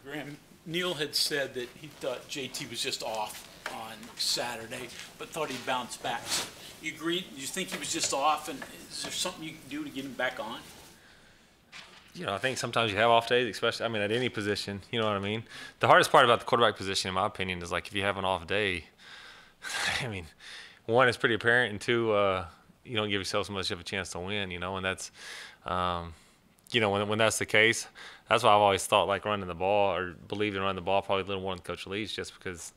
Graham, Neil had said that he thought JT was just off on Saturday, but thought he'd bounce back. You agree? You think he was just off, and is there something you can do to get him back on? I think sometimes you have off days, especially, at any position, you know what I mean? The hardest part about the quarterback position, in my opinion, is like if you have an off day, one, it's pretty apparent, and two, you don't give yourself so much of a chance to win, and that's, when that's the case, that's why I've always thought like running the ball or believed in running the ball probably a little more than Coach Leach, just because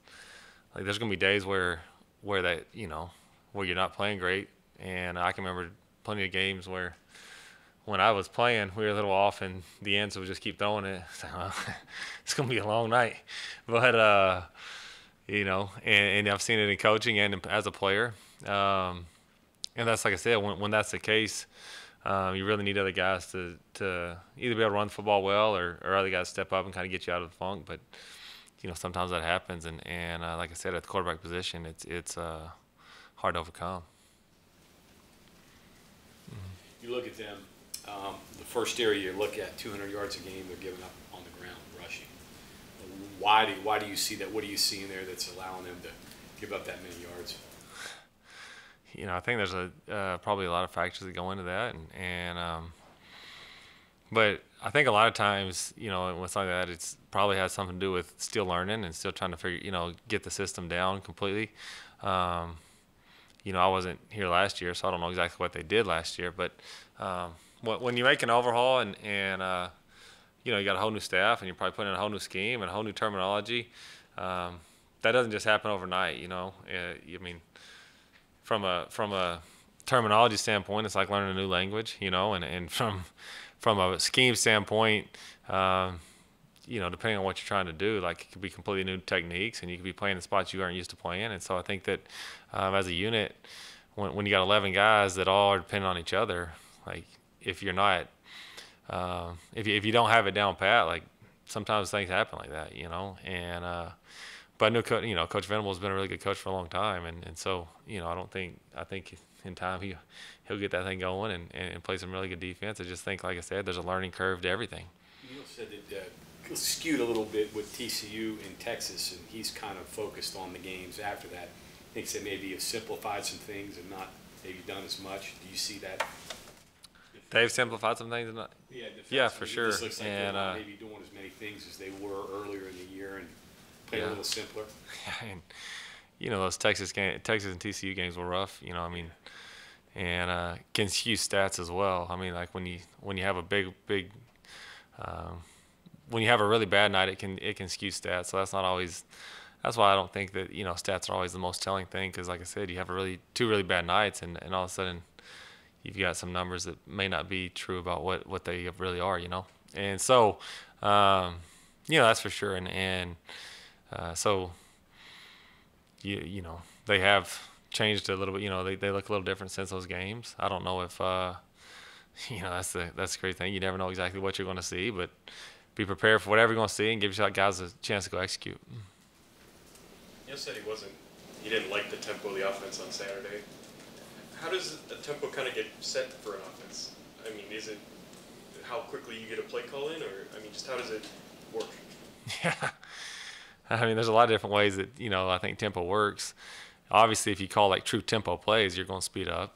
like there's going to be days where that, where you're not playing great. And I can remember plenty of games where when I was playing, we were a little off and the ends would just keep throwing it. So, it's going to be a long night. But, and I've seen it in coaching and as a player. And that's, like I said, when that's the case, you really need other guys to either be able to run the football well or other guys step up and kind of get you out of the funk. But, sometimes that happens. And like I said, at the quarterback position, it's hard to overcome. You look at them, the first area you look at, 200 yards a game, they're giving up on the ground rushing. Why do you see that? What do you see in there that's allowing them to give up that many yards? I think there's probably a lot of factors that go into that, but I think a lot of times, with something like that, it's probably has something to do with still learning and still trying to figure, get the system down completely. I wasn't here last year, so I don't know exactly what they did last year, but when you make an overhaul and you got a whole new staff and you're probably putting in a whole new scheme and a whole new terminology, that doesn't just happen overnight, from a terminology standpoint, it's like learning a new language, and from a scheme standpoint, depending on what you're trying to do, like it could be completely new techniques and you could be playing in spots you aren't used to playing. And so I think that as a unit, when you got 11 guys that all are dependent on each other, like if you're not, if you don't have it down pat, like sometimes things happen like that, but I know Coach Venables has been a really good coach for a long time, and so I think in time he'll get that thing going and play some really good defense. I just think, like I said, there's a learning curve to everything. Neil said that skewed a little bit with TCU in Texas, and he's kind of focused on the games after that. Thinks that maybe have simplified some things and not maybe done as much. Do you see that? They've simplified some things, not. Yeah, for sure. It just looks like they're not maybe doing as many things as they were earlier in the year and playing a little simpler. Yeah, and those Texas and TCU games were rough. And can skew stats as well. Like when you have a big when you have a really bad night, it can skew stats. So that's not always. That's why I don't think that stats are always the most telling thing, because like I said, you have two really bad nights, and all of a sudden you've got some numbers that may not be true about what they really are. And so that's for sure. And so they have changed a little bit. They look a little different since those games. I don't know if that's the great thing. You never know exactly what you're going to see, but be prepared for whatever you're going to see and give your guys a chance to go execute. Neil said he didn't like the tempo of the offense on Saturday. How does the tempo kind of get set for an offense? Is it how quickly you get a play call in, or just how does it work? Yeah, there's a lot of different ways that I think tempo works. Obviously, if you call like true tempo plays, you're going to speed up.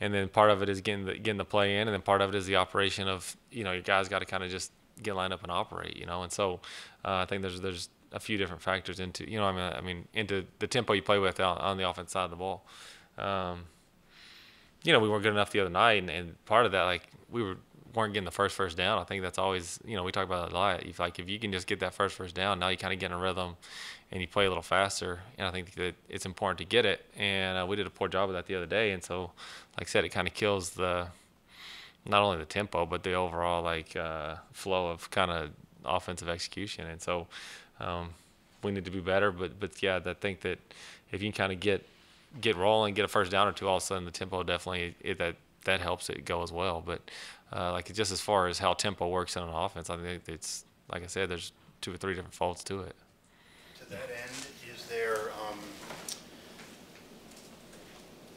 And then part of it is getting the play in, and then part of it is the operation of your guys got to kind of just get lined up and operate. And so I think there's a few different factors into into the tempo you play with on the offense side of the ball. We weren't good enough the other night, and part of that, like we weren't getting the first down. I think that's always we talk about it a lot. If you can just get that first down, now you kind of get in a rhythm and you play a little faster. And I think that it's important to get it. And we did a poor job of that the other day. And so, like I said, it kind of kills not only the tempo, but the overall flow of kind of offensive execution. And so we need to be better. But yeah, I think that if you can kind of get rolling, get a first down or two, all of a sudden the tempo definitely that helps it go as well. But just as far as how tempo works in an offense, I think it's like I said, there's 2 or 3 different folds to it. To that end,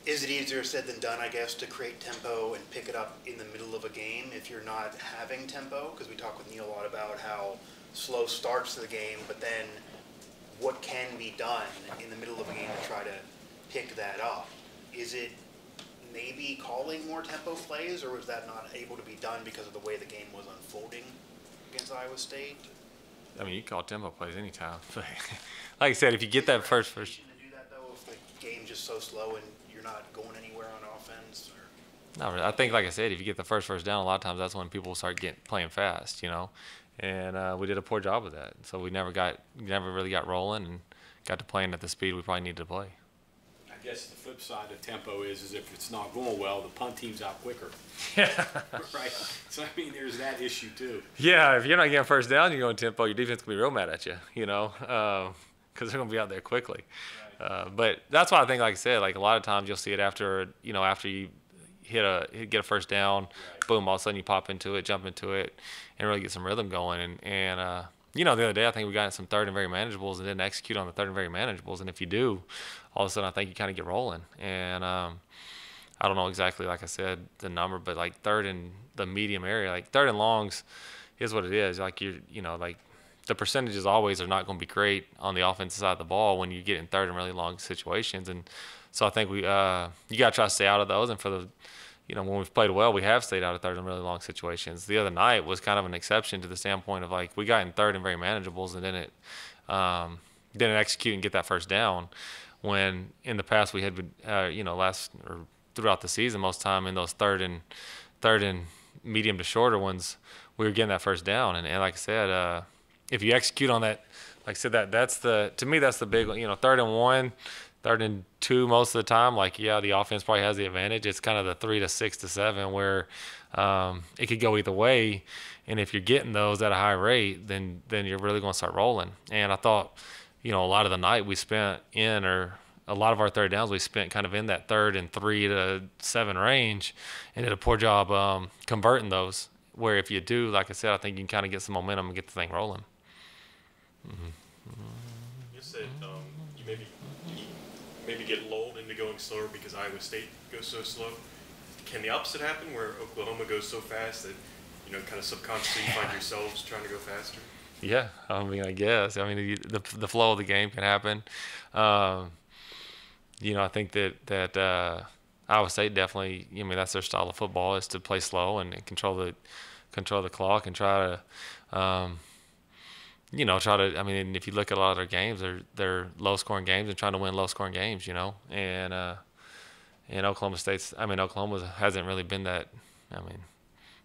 is it easier said than done, I guess, to create tempo and pick it up in the middle of a game if you're not having tempo? Because we talk with Neil a lot about how slow starts to the game, but then what can be done in the middle of a game to try to pick that up? Is it maybe calling more tempo plays, or was that not able to be done because of the way the game was unfolding against Iowa State? I mean, you call tempo plays anytime. But like I said, if you get that first. To do that though, if the game's just so slow and you're not going anywhere on offense, or? Not really. I think, like I said, if you get the first down, a lot of times that's when people start playing fast, you know. And we did a poor job of that. So we never really got rolling and got to playing at the speed we probably needed to play. I guess the flip side of tempo is if it's not going well, the punt team's out quicker. Yeah. Right. So, I mean, there's that issue, too. Yeah, if you're not getting first down, you're going tempo, your defense can be real mad at you, you know, because they're going to be out there quickly. But that's why I think, like I said, like a lot of times you'll see it after you get a first down, right. Boom, all of a sudden you pop into it, jump into it, and really get some rhythm going. And the other day I think we got some third and very manageables and didn't execute on the third and very manageables. And if you do, all of a sudden I think you kind of get rolling. And I don't know exactly, like I said, the number, but like third in the medium area, like third and longs is what it is. Like like the percentages always are not going to be great on the offensive side of the ball when you get in third and really long situations. And so I think you got to try to stay out of those. And for the when we've played well, we have stayed out of third and really long situations. The other night was kind of an exception to the standpoint of like we got in third and very manageables and didn't execute and get that first down. When in the past we had been, throughout the season, most time in those third and medium to shorter ones, we were getting that first down. And like I said, if you execute on that, like I said, to me that's the big one. Third and 1. Third and 2 most of the time, the offense probably has the advantage. It's kind of the 3 to 6 to 7 where it could go either way. And if you're getting those at a high rate, then you're really going to start rolling. And I thought, a lot of the night we spent a lot of our third downs we spent kind of in that third and 3 to 7 range and did a poor job converting those. Where if you do, like I said, I think you can kind of get some momentum and get the thing rolling. You said you maybe get lulled into going slower because Iowa State goes so slow. Can the opposite happen where Oklahoma goes so fast that, kind of subconsciously you find yourselves trying to go faster? Yeah, I guess. The flow of the game can happen. I think that Iowa State definitely, that's their style of football is to play slow and control the clock and try to if you look at a lot of their games, they're low-scoring games and trying to win low-scoring games, And Oklahoma hasn't really been that.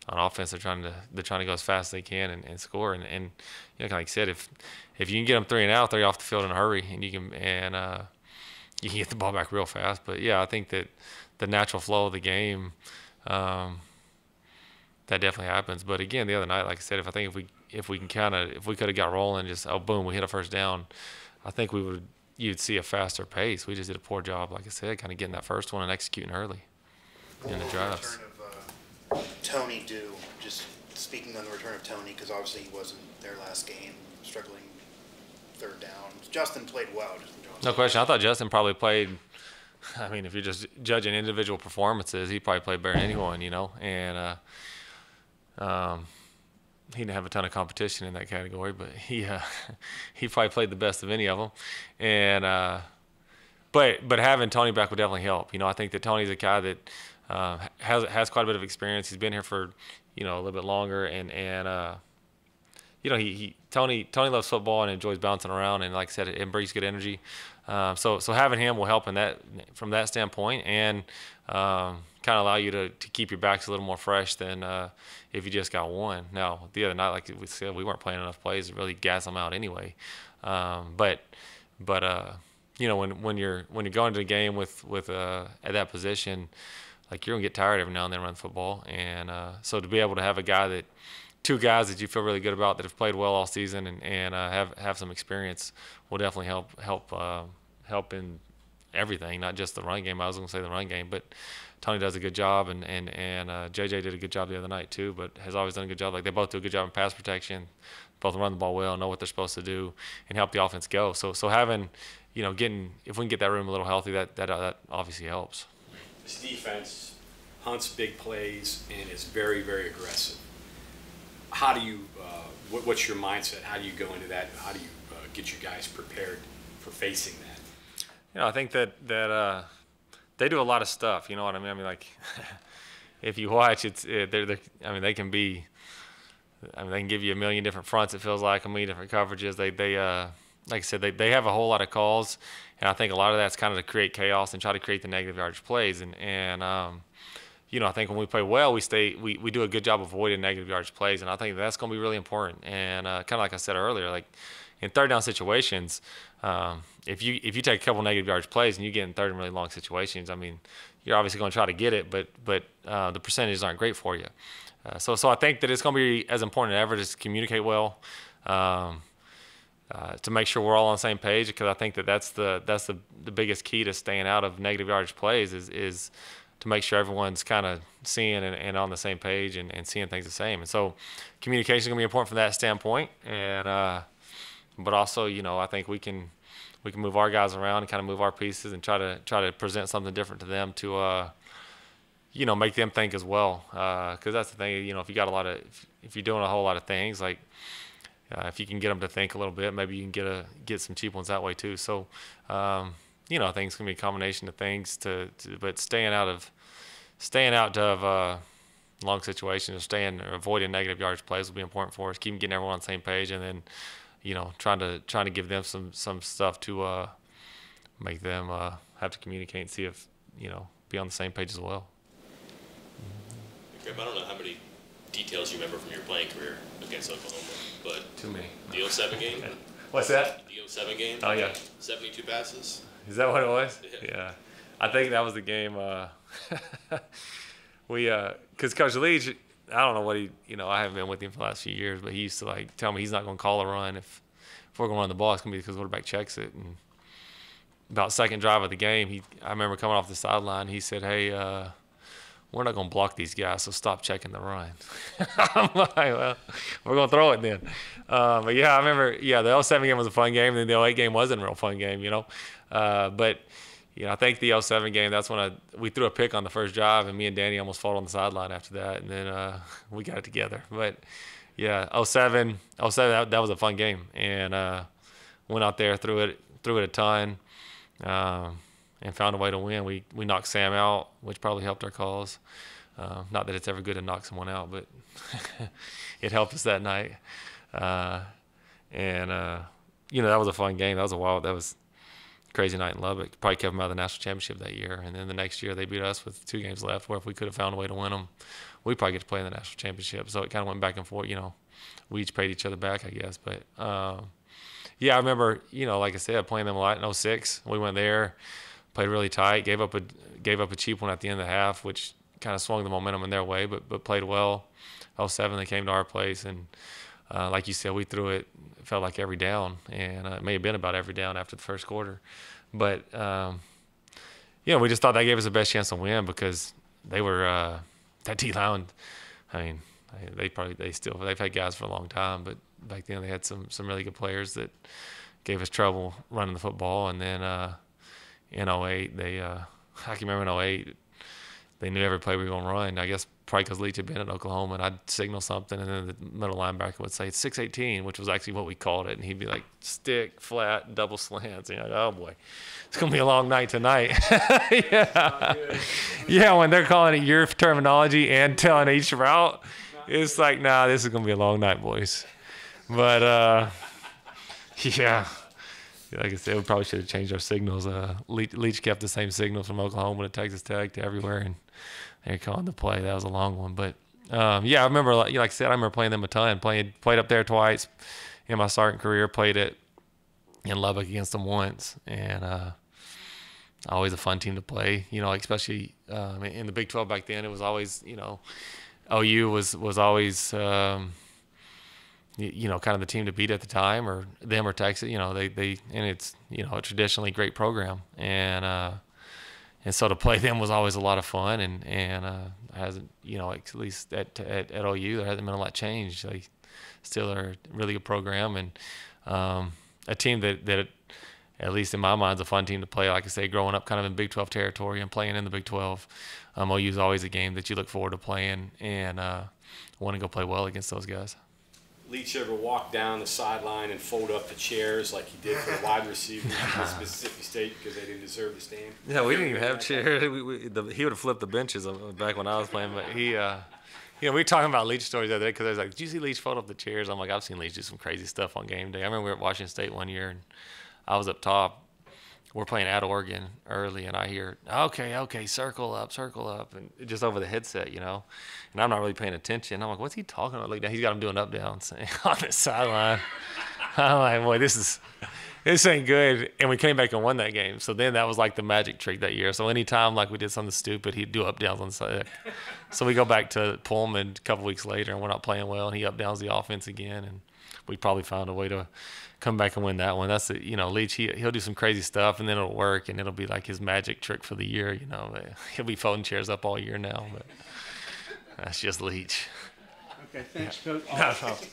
On offense, they're trying to go as fast as they can and score. And like I said, if you can get them 3 and out, they're off the field in a hurry, and you can get the ball back real fast. But yeah, I think that the natural flow of the game, that definitely happens. But again, the other night, like I said, if we could have got rolling, just boom, we hit a first down, I think you'd see a faster pace. We just did a poor job, like I said, kind of getting that first one and executing early in the drives. Return of Tony do, just speaking on the return of Tony, because obviously he wasn't their last game, struggling third down. Justin played well. No question. I thought Justin probably played. If you're just judging individual performances, he probably played better than anyone, and he didn't have a ton of competition in that category, but he probably played the best of any of them. And but having Tony back would definitely help. I think that Tony's a guy that has quite a bit of experience. He's been here for a little bit longer, and Tony loves football and enjoys bouncing around, and like I said, it brings good energy. So having him will help from that standpoint, and kind of allow you to keep your backs a little more fresh than if you just got one. Now, the other night, like we said, we weren't playing enough plays to really gas them out anyway. But when you're going to the game with at that position, like you're gonna get tired every now and then running football, and so to be able to have two guys that you feel really good about that have played well all season and have some experience will definitely help in everything, not just the run game. I was going to say the run game, but Tony does a good job, and JJ did a good job the other night too, but has always done a good job. Like they both do a good job in pass protection, both run the ball well, know what they're supposed to do, and help the offense go. So having, if we can get that room a little healthy, that obviously helps. This defense hunts big plays and is very, very aggressive. How do you what's your mindset? How do you go into that? How do you get you guys prepared for facing that? You know, I think that they do a lot of stuff. You know what I mean? I mean, like, if you watch, I mean, they can be. I mean, they can give you a million different fronts. It feels like a million different coverages. They like I said, they have a whole lot of calls, and I think a lot of that's kind of to create chaos and try to create the negative yardage plays. And you know, I think when we play well, we do a good job avoiding negative yardage plays, and I think that's going to be really important. And kind of like I said earlier, like in third down situations, if you take a couple negative yardage plays and you get in third and really long situations, I mean, you're obviously going to try to get it, but the percentages aren't great for you. So I think that it's going to be as important as ever to communicate well, to make sure we're all on the same page, because I think that's the biggest key to staying out of negative yardage plays is to make sure everyone's kind of seeing and on the same page and seeing things the same. And so communication is going to be important from that standpoint. And but also, you know, I think we can move our guys around and kind of move our pieces and try to present something different to them to you know, make them think as well, because that's the thing. You know, if you're doing a whole lot of things, like if you can get them to think a little bit, maybe you can get some cheap ones that way too. So you know, I think it's gonna be a combination of things but staying out of long situations, or avoiding negative yardage plays will be important for us. Keeping getting everyone on the same page, and then, you know, trying to give them some stuff to make them have to communicate and see if, you know, be on the same page as well. Graham, I don't know how many details you remember from your playing career against Oklahoma, but Too many. the 07 game, What's that? the 07 game, Oh yeah. 72 passes. Is that what it was? Yeah. I think that was the game. Because Coach Leach, I don't know what you know, I haven't been with him for the last few years, but he used to like tell me he's not going to call a run if we're going to run the ball. It's going to be because the quarterback checks it. And about second drive of the game, I remember coming off the sideline, he said, "Hey, we're not going to block these guys, so stop checking the run." I'm like, well, we're going to throw it then. But yeah, I remember, the 07 game was a fun game, and then the 08 game wasn't a real fun game, you know. But, you know, I think the 07 game, that's when we threw a pick on the first drive, and me and Danny almost fought on the sideline after that, and then we got it together. But, yeah, 07, that was a fun game, and went out there, threw it a ton, and found a way to win. We knocked Sam out, which probably helped our cause. Not that it's ever good to knock someone out, but it helped us that night. You know, that was a fun game. That was a crazy night in Lubbock. Probably kept them out of the national championship that year. And then the next year they beat us with 2 games left, where if we could have found a way to win them, we'd probably get to play in the national championship. So it kind of went back and forth. You know, we each paid each other back, I guess. But, yeah, I remember, you know, like I said, playing them a lot in 06. We went there, played really tight, gave up a cheap one at the end of the half, which kind of swung the momentum in their way, but played well. 07, they came to our place, and like you said, we threw it felt like every down, and it may have been about every down after the first quarter. But, you know, we just thought that gave us the best chance to win, because they were that D-line, I mean, they've had guys for a long time, but back then they had some really good players that gave us trouble running the football. And then in 08, I can remember in 08, they knew every play we were going to run. I guess probably because Leach had been in Oklahoma, and I'd signal something, and then the middle linebacker would say, "It's 618, which was actually what we called it. And he'd be like, "Stick, flat, double slants." And you're like, oh boy, it's going to be a long night tonight. Yeah. Yeah, when they're calling it your terminology and telling each route, it's like, nah, this is going to be a long night, boys. But, yeah. Like I said, we probably should have changed our signals. Leach kept the same signals from Oklahoma to Texas Tech to everywhere, and they're calling the play. That was a long one. But, yeah, I remember, like I said, I remember playing them a ton. Played up there twice in my starting career, played it in Lubbock against them once. And always a fun team to play, you know, especially in the Big 12 back then. It was always, you know, OU was always you know, kind of the team to beat at the time, or them or Texas. You know, they and it's, you know, a traditionally great program, and so to play them was always a lot of fun, and hasn't, you know, at least at OU there hasn't been a lot changed. They still are a really good program, and a team that at least in my mind is a fun team to play. Like I say, growing up kind of in Big 12 territory and playing in the Big 12, OU is always a game that you look forward to playing and want to go play well against those guys. Leach ever walk down the sideline and fold up the chairs like he did for the wide receivers in Mississippi State because they didn't deserve to stand? Yeah, we didn't even have chairs. He would have flipped the benches back when I was playing, but he. We were talking about Leach stories the other day because I was like, did you see Leach fold up the chairs? I'm like, I've seen Leach do some crazy stuff on game day. I remember we were at Washington State one year, and I was up top. We're playing at Oregon early, and I hear, okay, circle up, and just over the headset, And I'm not really paying attention. I'm like, what's he talking about? Look down. He's got him doing up downs on the sideline. I'm like, boy, this ain't good. And we came back and won that game. So then that was like the magic trick that year. So anytime like we did something stupid, he'd do up downs on the side. So we go back to Pullman a couple weeks later, and we're not playing well, and he up downs the offense again, and we probably found a way to come back and win that one. That's Leach. He'll do some crazy stuff, and then it'll work, and it'll be like his magic trick for the year. He'll be folding chairs up all year now, but that's just Leach. Okay, thanks, Coach. No problem.